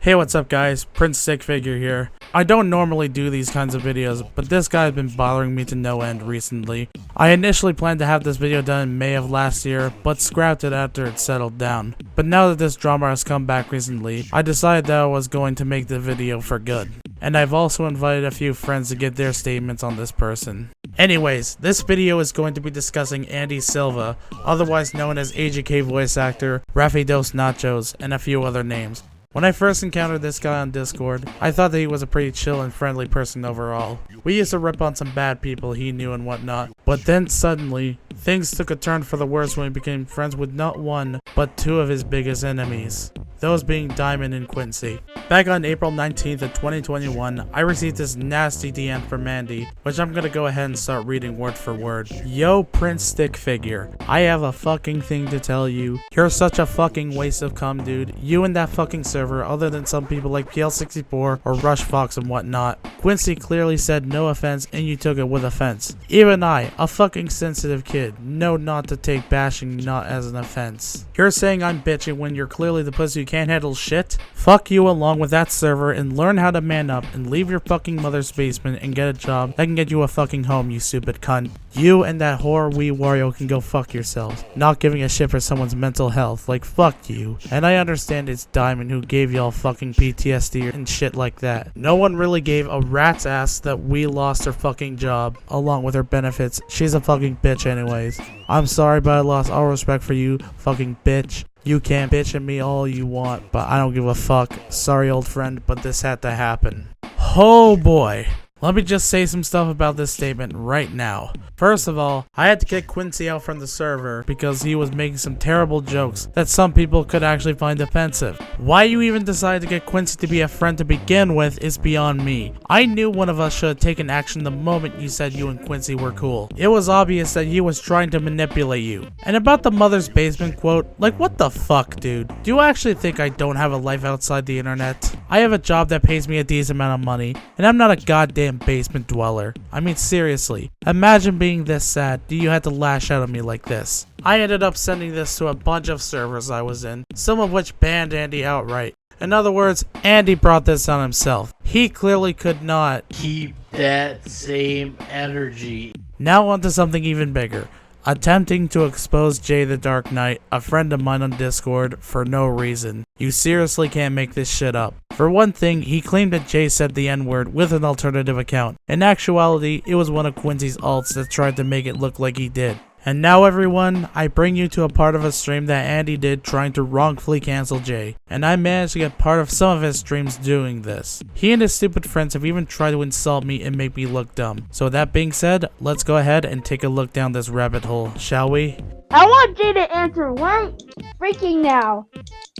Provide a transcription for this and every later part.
Hey, what's up guys? PrinceStickFigure here. I don't normally do these kinds of videos, but this guy's been bothering me to no end recently. I initially planned to have this video done in May of last year, but scrapped it after it settled down. But now that this drama has come back recently, I decided that I was going to make the video for good. And I've also invited a few friends to give their statements on this person. Anyways, this video is going to be discussing Andy Silva, otherwise known as AGK voice actor, Rafi Dos Nachos, and a few other names. When I first encountered this guy on Discord, I thought that he was a pretty chill and friendly person overall. We used to rip on some bad people he knew and whatnot, but then suddenly, things took a turn for the worse when he became friends with not one, but two of his biggest enemies. Those being Diamond and Quincy. Back on April 19th of 2021, I received this nasty DM from Andy, which I'm gonna go ahead and start reading word for word. Yo, PrinceStickFigure, I have a fucking thing to tell you. You're such a fucking waste of cum, dude. You and that fucking server, other than some people like PL64 or RushFox and whatnot. Quincy clearly said no offense and you took it with offense. Even I, a fucking sensitive kid, know not to take bashing not as an offense. You're saying I'm bitching when you're clearly the pussy who can't handle shit? Fuck you along with that server and learn how to man up and leave your fucking mother's basement and get a job that can get you a fucking home, you stupid cunt. You and that whore Wii Wario can go fuck yourselves. Not giving a shit for someone's mental health, like fuck you. And I understand it's Diamond who gave y'all fucking PTSD and shit like that. No one really gave a rat's ass that we lost her fucking job, along with her benefits. She's a fucking bitch anyways. I'm sorry, but I lost all respect for you, fucking bitch. You can bitch at me all you want, but I don't give a fuck. Sorry, old friend, but this had to happen. Oh boy. Let me just say some stuff about this statement right now. First of all, I had to kick Quincy out from the server because he was making some terrible jokes that some people could actually find offensive. Why you even decided to get Quincy to be a friend to begin with is beyond me. I knew one of us should have taken action the moment you said you and Quincy were cool. It was obvious that he was trying to manipulate you. And about the mother's basement quote, like what the fuck, dude? Do you actually think I don't have a life outside the internet? I have a job that pays me a decent amount of money, and I'm not a goddamn basement dweller. I mean seriously, imagine being this sad you had to lash out at me like this. I ended up sending this to a bunch of servers I was in, some of which banned Andy outright. In other words, Andy brought this on himself. He clearly could not keep that same energy. Now on to something even bigger. Attempting to expose Jay the Dark Knight, a friend of mine on Discord, for no reason. You seriously can't make this shit up. For one thing, he claimed that Jay said the N-word with an alternative account. In actuality, it was one of Quincy's alts that tried to make it look like he did. And now everyone, I bring you to a part of a stream that Andy did trying to wrongfully cancel Jay. And I managed to get part of some of his streams doing this. He and his stupid friends have even tried to insult me and make me look dumb. So that being said, let's go ahead and take a look down this rabbit hole, shall we? I want Jay to answer right freaking now.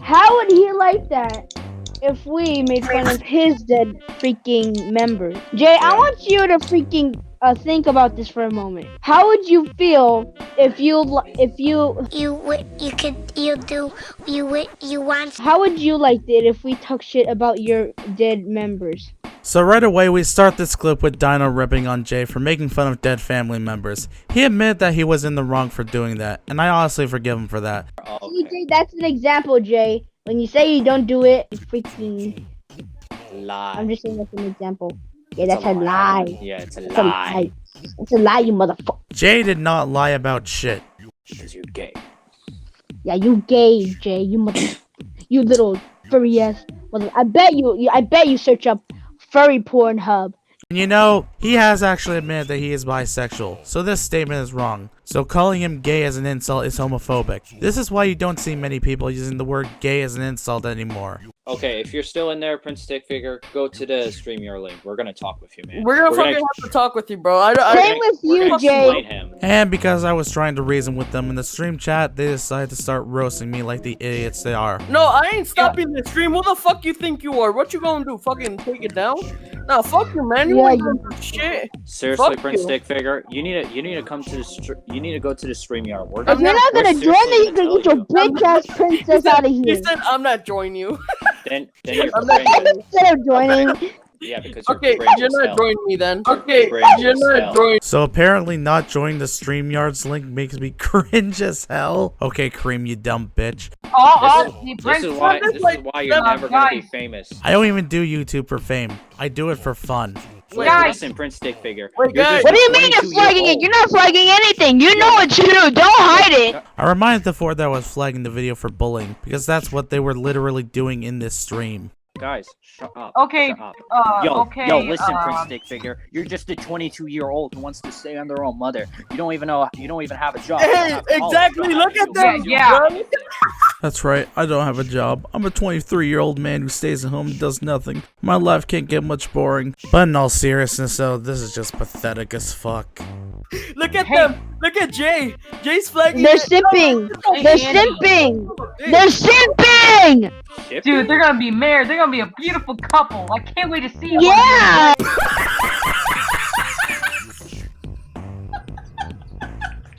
How would he like that if we made fun of his dead freaking members? Jay, I want you to freaking think about this for a moment. How would you feel if you want? How would you like it if we talk shit about your dead members? So right away we start this clip with Dino ripping on Jay for making fun of dead family members. He admitted that he was in the wrong for doing that, and I honestly forgive him for that. See, Jay, that's an example, Jay. When you say you don't do it, you freaking lie. I'm just saying that's an example. Yeah, that's a lie. Yeah, it's a lie. It's a lie, you motherfucker. Jay did not lie about shit. Because you're gay. Yeah, you gay, Jay. You little furry ass mother. I bet you search up furry Pornhub. And you know, he has actually admitted that he is bisexual, so this statement is wrong. So calling him gay as an insult is homophobic. This is why you don't see many people using the word gay as an insult anymore. Okay, if you're still in there, PrinceStickFigure, go to the StreamYard link. We're gonna talk with you, man. We're gonna have to talk with you, bro. Same with you, Jay. And because I was trying to reason with them in the stream chat, they decided to start roasting me like the idiots they are. No, I ain't stopping the stream. Who the fuck you think you are? What you gonna do? Fucking take it down? Nah, fuck you, man. You ain't gonna do shit. Seriously, PrinceStickFigure, you need to come to the you need to go to the StreamYard. If you're not gonna join, then you can get your bitch ass princess out of here. He said I'm not joining you. Then you're Instead of joining, Yeah, because you're Okay, cringe you're as not hell. joining me then. Okay, Cringe you're as not hell. joining. So apparently not joining the StreamYards link makes me cringe as hell. Okay, Cream, you dumb bitch. This is why you're never gonna be famous. I don't even do YouTube for fame. I do it for fun. Wait, Guys. listen, PrinceStickFigure. Wait, You're guys. just What do you a mean you're 22-year-old. flagging it? You're not flagging anything. You know what you do. Don't hide it. I reminded the four that I was flagging the video for bullying because that's what they were literally doing in this stream. Guys, shut up. Okay, Shut up. Yo, listen, um, PrinceStickFigure. You're just a 22-year-old who wants to stay on their own mother. You don't even have a job. You don't Hey, have college. exactly. Look at them. Yeah. bro. That's right, I don't have a job. I'm a 23-year-old man who stays at home and does nothing. My life can't get much boring. But in all seriousness though, this is just pathetic as fuck. Look at them. Look at Jay. Jay's flagging. They're it. simping. They're simping. They're simping. dude, they're gonna be married. They're gonna be a beautiful couple. I can't wait to see them. Yeah.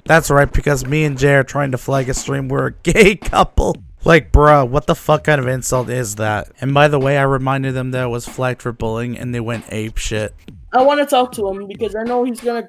That's right, because me and Jay are trying to flag a stream. We're a gay couple. Like, bruh, what the fuck kind of insult is that? And by the way, I reminded them that it was flagged for bullying, and they went ape shit. I want to talk to him because I know he's gonna.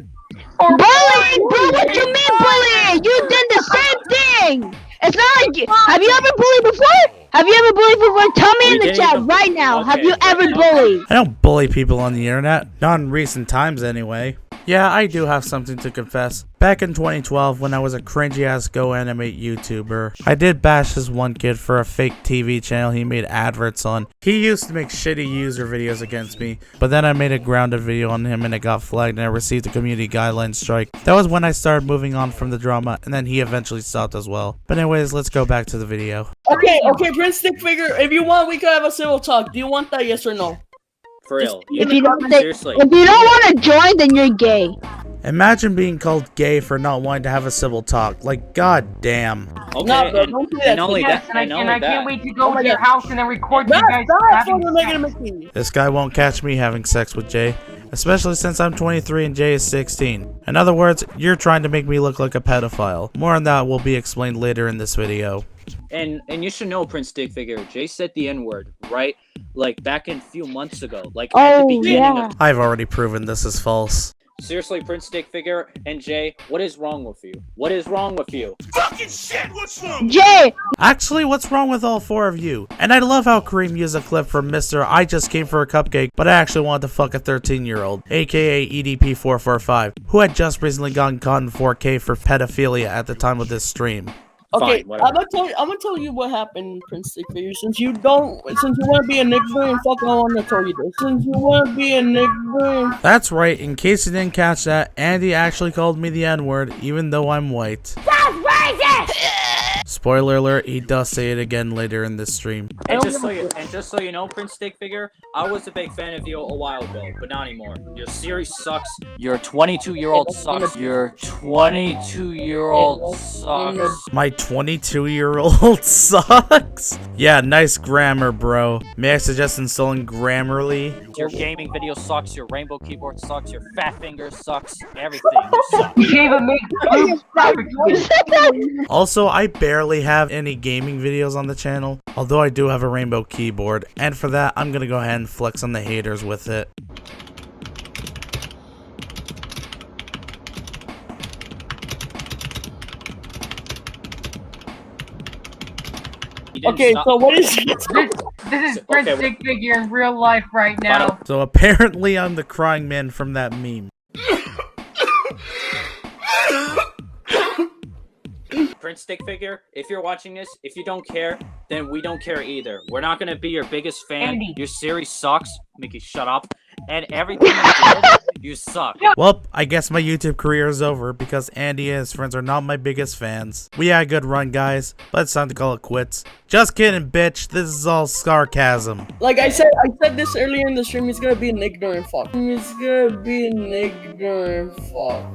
Bullying, bro. What you mean bullying? You did the same thing. It's not like you. Have you ever bullied before? Have you ever bullied before? Tell me in the chat right now. Have you ever bullied? I don't bully people on the internet. Not in recent times, anyway. Yeah, I do have something to confess. Back in 2012, when I was a cringy-ass Go Animate YouTuber, I did bash this one kid for a fake TV channel he made adverts on. He used to make shitty user videos against me, but then I made a grounded video on him and it got flagged and I received a community guideline strike. That was when I started moving on from the drama, and then he eventually stopped as well. But anyways, let's go back to the video. Okay, PrinceStickFigure. If you want, we could have a civil talk. Do you want that? Yes or no? For real. If you don't Seriously. if you don't want to join, then you're gay. Imagine being called gay for not wanting to have a civil talk. Like, god damn. Okay, No, bro, and, don't do and that. only Yes, that, and I can't wait to go Oh my to your God. house and then record you guys Stop having fucking making sex. a mistake. This guy won't catch me having sex with Jay. Especially since I'm 23 and Jay is 16. In other words, you're trying to make me look like a pedophile. More on that will be explained later in this video. And you should know, PrinceStickFigure. Jay said the N-word, right? Like back in a few months ago. Like at the Oh beginning yeah. of. I've already proven this is false. Seriously, PrinceStickFigure and Jay, what is wrong with you? What is wrong with you? Jay, Actually, what's wrong with all four of you? And I love how Kareem used a clip from Mr. I just came for a cupcake, but I actually wanted to fuck a 13-year-old, aka EDP445, who had just recently gotten caught in 4K for pedophilia at the time of this stream. Okay, Fine, whatever. I'm gonna tell you what happened, PrinceStickFigure. Since you want to be a nigga and fuck, I want to tell you this. Since you want to be a nigga. That's right, in case you didn't catch that, Andy actually called me the N-word, even though I'm white. Spoiler alert, he does say it again later in this stream. And just so you know, PrinceStickFigure, I was a big fan of you a while ago, but not anymore. Your series sucks. Your 22-year-old sucks. Your 22-year-old sucks. My 22-year-old sucks? Yeah, nice grammar, bro. May I suggest installing Grammarly? Your gaming video sucks. Your rainbow keyboard sucks. Your fat finger sucks. Everything. You suck. You can't even make boobs perfectly. Also, I barely have any gaming videos on the channel, although I do have a rainbow keyboard, and for that, I'm gonna go ahead and flex on the haters with it. Okay, so what is This is Okay, PrinceStickFigure in real life right now. So apparently I'm the crying man from that meme. PrinceStickFigure, if you're watching this, if you don't care, then we don't care either. We're not gonna be your biggest fan. Andy. Your series sucks. Mickey, shut up. And everything you did, you suck. Well, I guess my YouTube career is over because Andy and his friends are not my biggest fans. We had a good run, guys, but it's time to call it quits. Just kidding, bitch. This is all sarcasm. like I said this earlier in the stream. He's gonna be an ignorant fuck. He's gonna be an ignorant fuck.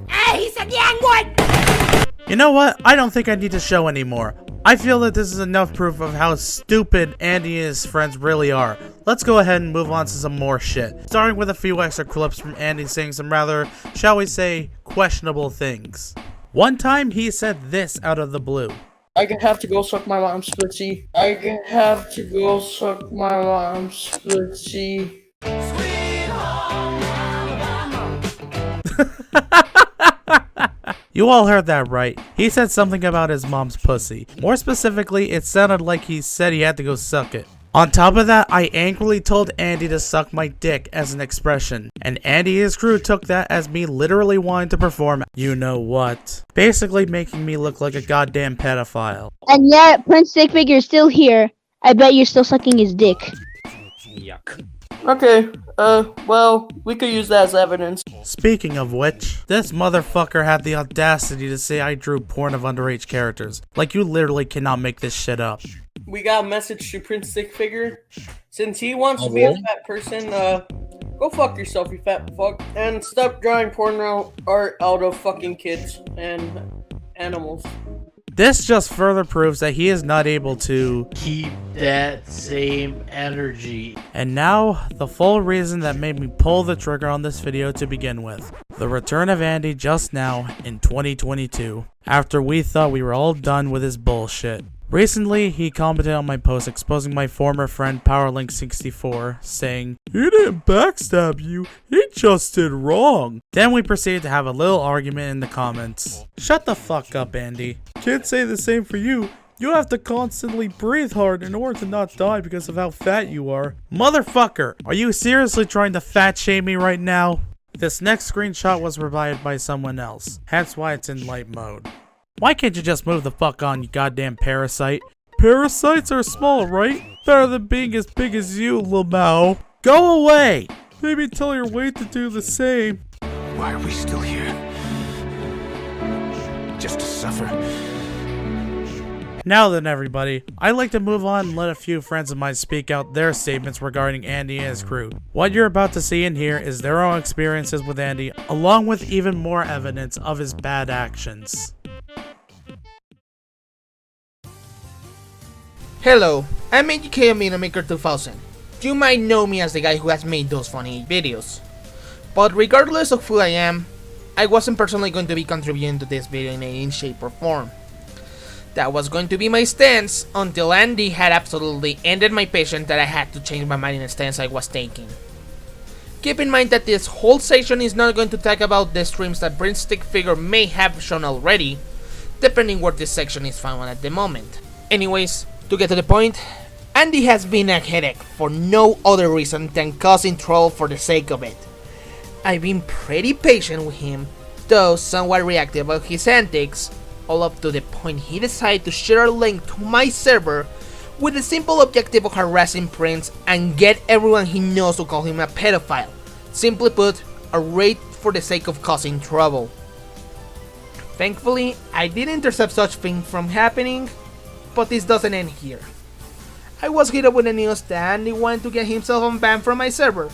You know what? I don't think I need to show anymore. I feel that this is enough proof of how stupid Andy and his friends really are. Let's go ahead and move on to some more shit. Starting with a few extra clips from Andy saying some rather, shall we say, questionable things. One time he said this out of the blue. I could have to go suck my mom's pussy. I could have to go suck my mom's pussy. You all heard that right. He said something about his mom's pussy. More specifically, it sounded like he said he had to go suck it. On top of that, I angrily told Andy to suck my dick as an expression, and Andy and his crew took that as me literally wanting to perform you know what. Basically making me look like a goddamn pedophile. And yet, PrinceStickFigure is still here. I bet you're still sucking his dick. Yuck. Okay, well, we could use that as evidence. Speaking of which, this motherfucker had the audacity to say I drew porn of underage characters. Like, you literally cannot make this shit up. We got a message to PrinceStickFigure. Since he wants to be a fat person, go fuck yourself, you fat fuck. And stop drawing porn art out of fucking kids and animals. This just further proves that he is not able to Keep that same energy. And now, the full reason that made me pull the trigger on this video to begin with. The return of Andy just now in 2022, after we thought we were all done with his bullshit. Recently, he commented on my post exposing my former friend PowerLink64, saying, "He didn't backstab you, he just did wrong." Then we proceeded to have a little argument in the comments. Shut the fuck up, Andy. Can't say the same for you. You have to constantly breathe hard in order to not die because of how fat you are. Motherfucker, are you seriously trying to fat shame me right now? This next screenshot was provided by someone else, hence why it's in light mode. Why can't you just move the fuck on, you goddamn parasite? Parasites are small, right? Better than being as big as you, Lolcow. Go away! Maybe tell your weight to do the same. Why are we still here? Just to suffer? Now then, everybody, I'd like to move on and let a few friends of mine speak out their statements regarding Andy and his crew. What you're about to see and hear is their own experiences with Andy, along with even more evidence of his bad actions. Hello, I'm AGK Maker 2000. You might know me as the guy who has made those funny videos. But regardless of who I am, I wasn't personally going to be contributing to this video in any shape or form. That was going to be my stance until Andy had absolutely ended my patience that I had to change my mind in the stance I was taking. Keep in mind that this whole section is not going to talk about the streams that PrinceStickFigure may have shown already, depending where this section is found at the moment. Anyways, to get to the point, Andy has been a headache for no other reason than causing trouble for the sake of it. I've been pretty patient with him, though somewhat reactive about his antics, all up to the point he decided to share a link to my server with the simple objective of harassing Prince and get everyone he knows to call him a pedophile. Simply put, a raid for the sake of causing trouble. Thankfully, I did intercept such things from happening, but this doesn't end here. I was hit up with the news that Andy wanted to get himself unbanned from my server,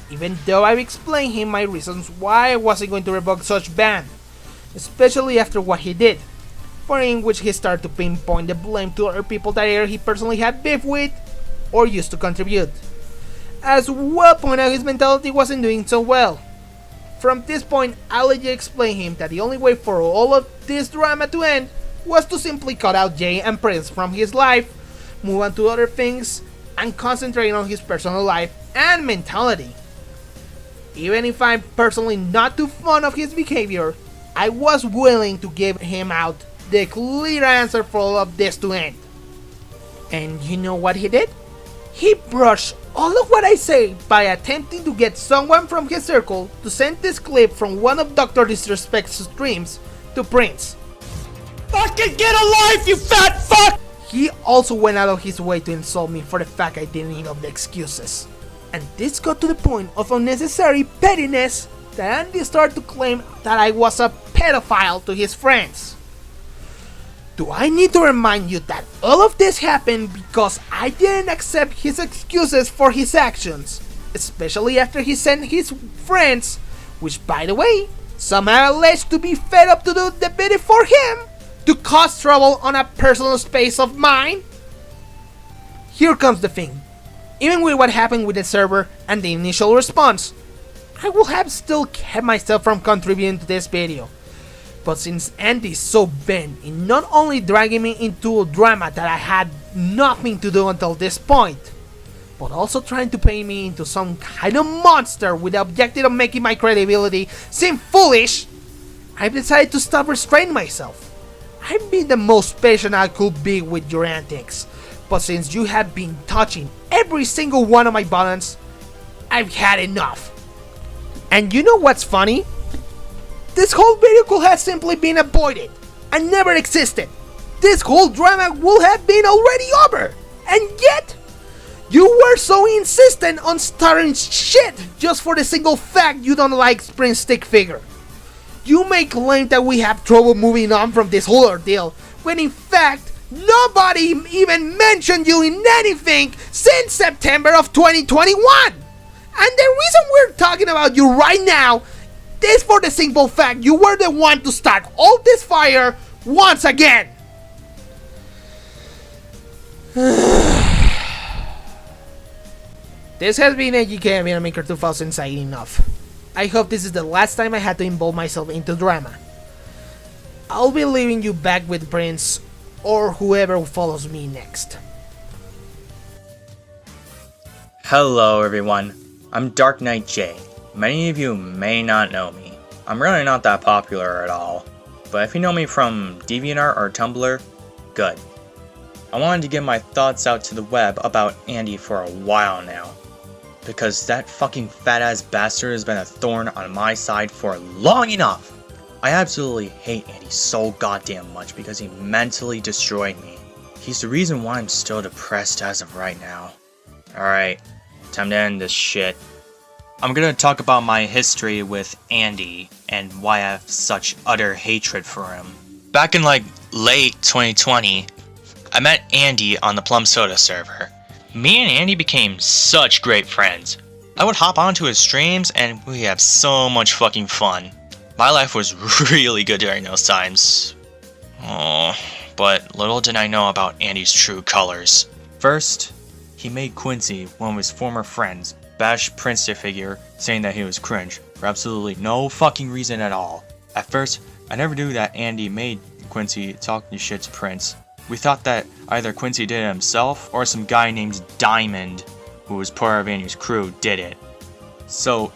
even though I've explained him my reasons why I wasn't going to revoke such ban, especially after what he did, for in which he started to pinpoint the blame to other people that either he personally had beef with or used to contribute. As well point out, his mentality wasn't doing so well. From this point, I'll let you explain him that the only way for all of this drama to end was to simply cut out Jay and Prince from his life, move on to other things, and concentrate on his personal life and mentality. Even if I'm personally not too fond of his behavior, I was willing to give him out the clear answer for all of this to end. And you know what he did? He brushed all of what I say by attempting to get someone from his circle to send this clip from one of Dr. Disrespect's streams to Prince. Fucking get a life, you fat fuck! He also went out of his way to insult me for the fact I didn't need of the excuses. And this got to the point of unnecessary pettiness that Andy started to claim that I was a pedophile to his friends. Do I need to remind you that all of this happened because I didn't accept his excuses for his actions, especially after he sent his friends, which by the way, some are alleged to be fed up to do the bidding for him, to cause trouble on a personal space of mine? Here comes the thing. Even with what happened with the server and the initial response, I would have still kept myself from contributing to this video. But since Andy's so bent in not only dragging me into a drama that I had nothing to do until this point, but also trying to paint me into some kind of monster with the objective of making my credibility seem foolish, I've decided to stop restraining myself. I've been the most patient I could be with your antics, but since you have been touching every single one of my buttons, I've had enough. And you know what's funny? This whole video could have simply been avoided and never existed. This whole drama would have been already over. And yet, you were so insistent on starting shit just for the single fact you don't like PrinceStickFigure. You may claim that we have trouble moving on from this whole ordeal, when in fact, nobody even mentioned you in anything since September of 2021! And the reason we're talking about you right now is for the simple fact you were the one to start all this fire once again! This has been AGK Maker 2000 signing off. I hope this is the last time I had to involve myself into drama. I'll be leaving you back with Prince or whoever follows me next. Hello everyone, I'm Dark Knight J. Many of you may not know me. I'm really not that popular at all, but if you know me from DeviantArt or Tumblr, good. I wanted to get my thoughts out to the web about Andy for a while now, because that fucking fat ass bastard has been a thorn on my side for long enough. I absolutely hate Andy so goddamn much because he mentally destroyed me. He's the reason why I'm still depressed as of right now. Alright, time to end this shit. I'm gonna talk about my history with Andy and why I have such utter hatred for him. Back in like late 2020, I met Andy on the Plum Soda server. Me and Andy became such great friends. I would hop onto his streams and we have so much fucking fun. My life was really good during those times. Oh, but little did I know about Andy's true colors. First, he made Quincy, one of his former friends, bash PrinceStickFigure, saying that he was cringe, for absolutely no fucking reason at all. At first, I never knew that Andy made Quincy talking shit to Prince. We thought that either Quincy did it himself, or some guy named Diamond, who was part of Andy's crew, did it. So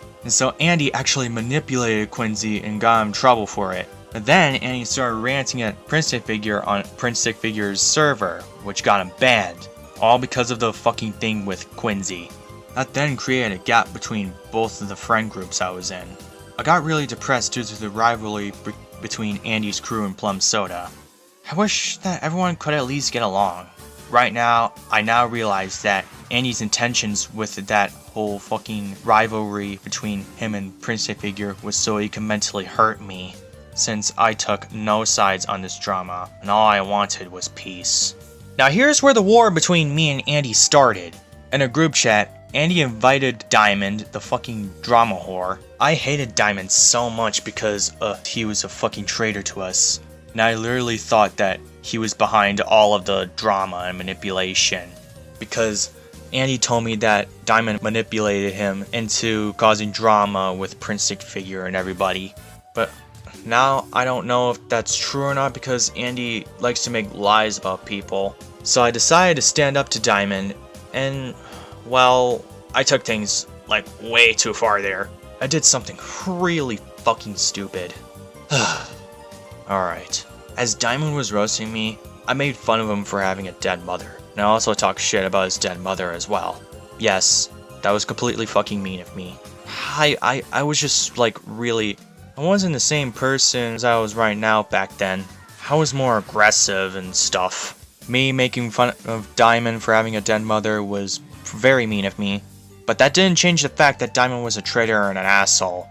Andy actually manipulated Quincy and got him in trouble for it. But then Andy started ranting at PrinceStickFigure on PrinceStickFigure's server, which got him banned. All because of the fucking thing with Quincy. That then created a gap between both of the friend groups I was in. I got really depressed due to the rivalry between Andy's crew and Plum Soda. I wish that everyone could at least get along. Right now, I now realize that Andy's intentions with that whole fucking rivalry between him and PrinceStickFigure was so he could mentally hurt me, since I took no sides on this drama, and all I wanted was peace. Now here's where the war between me and Andy started. In a group chat, Andy invited Diamond, the fucking drama whore. I hated Diamond so much because he was a fucking traitor to us. And I literally thought that he was behind all of the drama and manipulation. Because Andy told me that Diamond manipulated him into causing drama with PrinceStickFigure and everybody. But now I don't know if that's true or not because Andy likes to make lies about people. So I decided to stand up to Diamond and, well, I took things like way too far there. I did something really fucking stupid. Alright. As Diamond was roasting me, I made fun of him for having a dead mother. And I also talked shit about his dead mother as well. Yes, that was completely fucking mean of me. I was just like really... I wasn't the same person as I was right now back then. I was more aggressive and stuff. Me making fun of Diamond for having a dead mother was very mean of me. But that didn't change the fact that Diamond was a traitor and an asshole.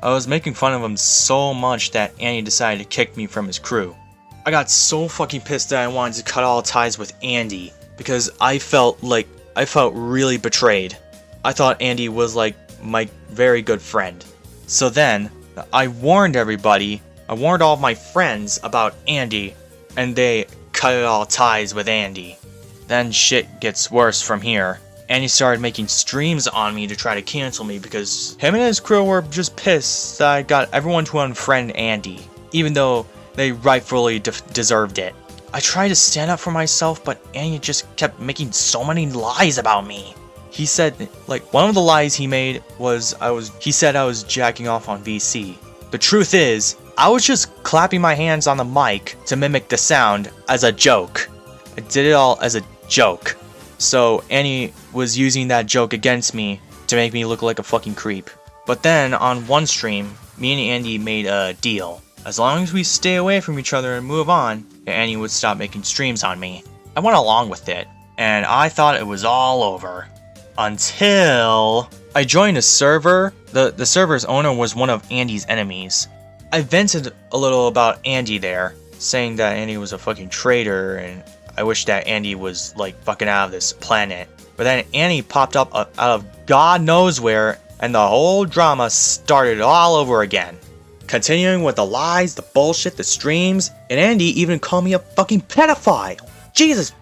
I was making fun of him so much that Andy decided to kick me from his crew. I got so fucking pissed that I wanted to cut all ties with Andy because I felt really betrayed. I thought Andy was like my very good friend. So then, I warned everybody, I warned all of my friends about Andy, and they cut all ties with Andy. Then shit gets worse from here. Andy started making streams on me to try to cancel me because him and his crew were just pissed that I got everyone to unfriend Andy, even though they rightfully deserved it. I tried to stand up for myself, but Andy just kept making so many lies about me. He said, like, one of the lies he made was he said I was jacking off on VC. The truth is, I was just clapping my hands on the mic to mimic the sound as a joke. I did it all as a joke. So Annie was using that joke against me to make me look like a fucking creep. But then on one stream, me and Andy made a deal. As long as we stay away from each other and move on, Annie would stop making streams on me. I went along with it, and I thought it was all over. Until I joined a server. The server's owner was one of Andy's enemies. I vented a little about Andy there, saying that Andy was a fucking traitor and I wish that Andy was like fucking out of this planet. But then Andy popped up out of God knows where and the whole drama started all over again. Continuing with the lies, the bullshit, the streams, and Andy even called me a fucking pedophile. Jesus.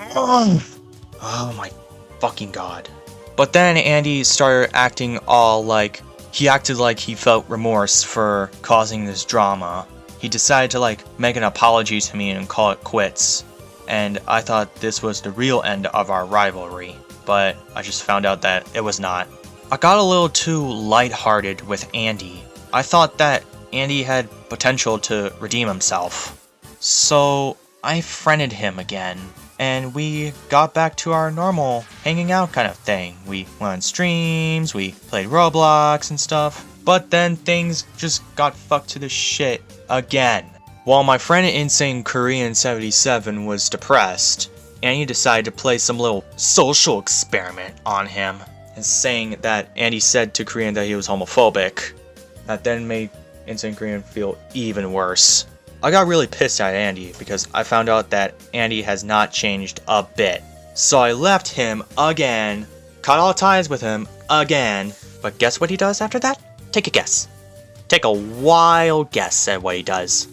Oh my fucking god. But then Andy started acting all like, he acted like he felt remorse for causing this drama. He decided to like make an apology to me and call it quits. And I thought this was the real end of our rivalry, but I just found out that it was not. I got a little too lighthearted with Andy. I thought that Andy had potential to redeem himself. So I friended him again, and we got back to our normal hanging out kind of thing. We went on streams, we played Roblox and stuff, but then things just got fucked to the shit again. While my friend Insane Korean 77 was depressed, Andy decided to play some little social experiment on him, and saying that Andy said to Korean that he was homophobic. That then made Insane Korean feel even worse. I got really pissed at Andy because I found out that Andy has not changed a bit. So I left him again, cut all ties with him again, but guess what he does after that? Take a guess. Take a wild guess at what he does.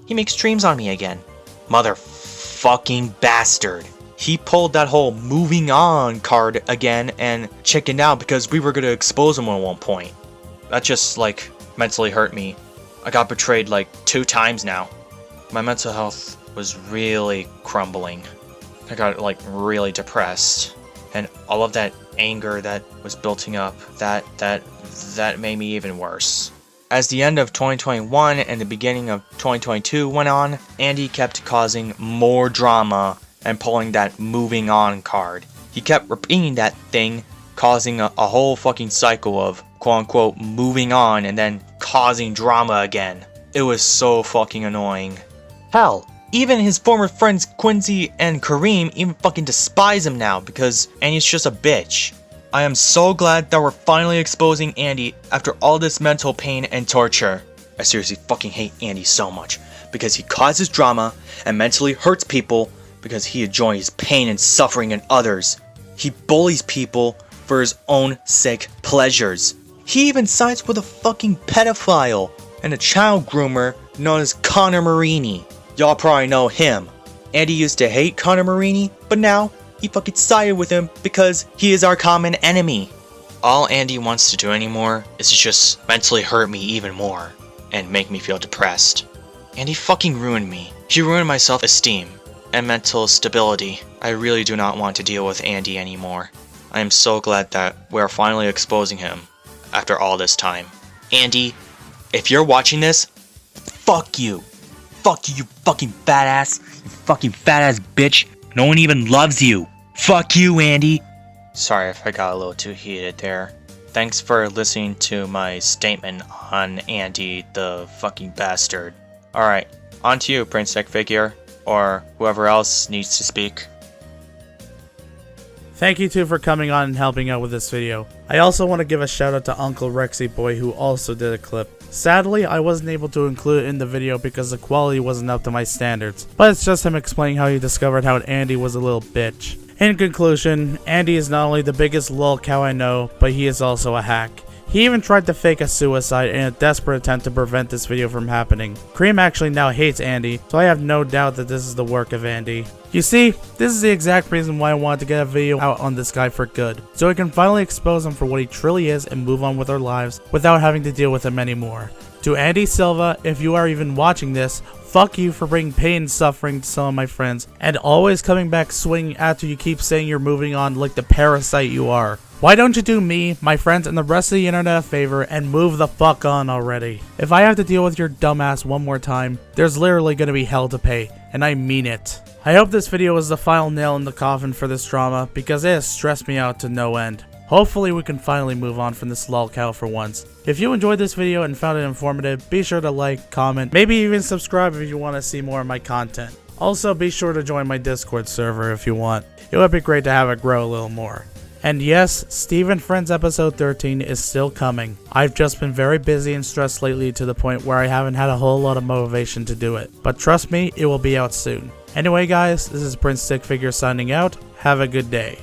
He makes streams on me again. Motherfucking bastard. He pulled that whole moving on card again and chickened out because we were gonna expose him at one point. That just like mentally hurt me. I got betrayed like 2 times now. My mental health was really crumbling. I got like really depressed. And all of that anger that was building up, that made me even worse. As the end of 2021 and the beginning of 2022 went on, Andy kept causing more drama and pulling that moving on card. He kept repeating that thing, causing a whole fucking cycle of quote-unquote moving on and then causing drama again. It was so fucking annoying. Hell, even his former friends Quincy and Kareem even fucking despise him now because Andy's just a bitch. I am so glad that we're finally exposing Andy after all this mental pain and torture. I seriously fucking hate Andy so much because he causes drama and mentally hurts people because he enjoys pain and suffering in others. He bullies people for his own sick pleasures. He even sides with a fucking pedophile and a child groomer known as Connor Marini. Y'all probably know him. Andy used to hate Connor Marini, but now he fucking sided with him because he is our common enemy. All Andy wants to do anymore is just mentally hurt me even more and make me feel depressed. Andy fucking ruined me. He ruined my self-esteem and mental stability. I really do not want to deal with Andy anymore. I am so glad that we're finally exposing him after all this time. Andy, if you're watching this, fuck you. Fuck you, you fucking badass. You fucking badass bitch. No one even loves you. Fuck you, Andy. Sorry if I got a little too heated there. Thanks for listening to my statement on Andy the fucking bastard. Alright, on to you, PrinceStickFigure, or whoever else needs to speak. Thank you two for coming on and helping out with this video. I also want to give a shout out to Uncle Rexy Boy who also did a clip. Sadly, I wasn't able to include it in the video because the quality wasn't up to my standards, but it's just him explaining how he discovered how Andy was a little bitch. In conclusion, Andy is not only the biggest lolcow I know, but he is also a hack. He even tried to fake a suicide in a desperate attempt to prevent this video from happening. Cream actually now hates Andy, so I have no doubt that this is the work of Andy. You see, this is the exact reason why I wanted to get a video out on this guy for good, so we can finally expose him for what he truly is and move on with our lives without having to deal with him anymore. To Andy Silva, if you are even watching this, fuck you for bringing pain and suffering to some of my friends, and always coming back swinging after you keep saying you're moving on like the parasite you are. Why don't you do me, my friends, and the rest of the internet a favor and move the fuck on already? If I have to deal with your dumbass one more time, there's literally gonna be hell to pay, and I mean it. I hope this video was the final nail in the coffin for this drama, because it has stressed me out to no end. Hopefully we can finally move on from this Lolcow for once. If you enjoyed this video and found it informative, be sure to like, comment, maybe even subscribe if you want to see more of my content. Also, be sure to join my Discord server if you want. It would be great to have it grow a little more. And yes, Steve and Friends episode 13 is still coming. I've just been very busy and stressed lately to the point where I haven't had a whole lot of motivation to do it. But trust me, it will be out soon. Anyway guys, this is PrinceStickFigure signing out. Have a good day.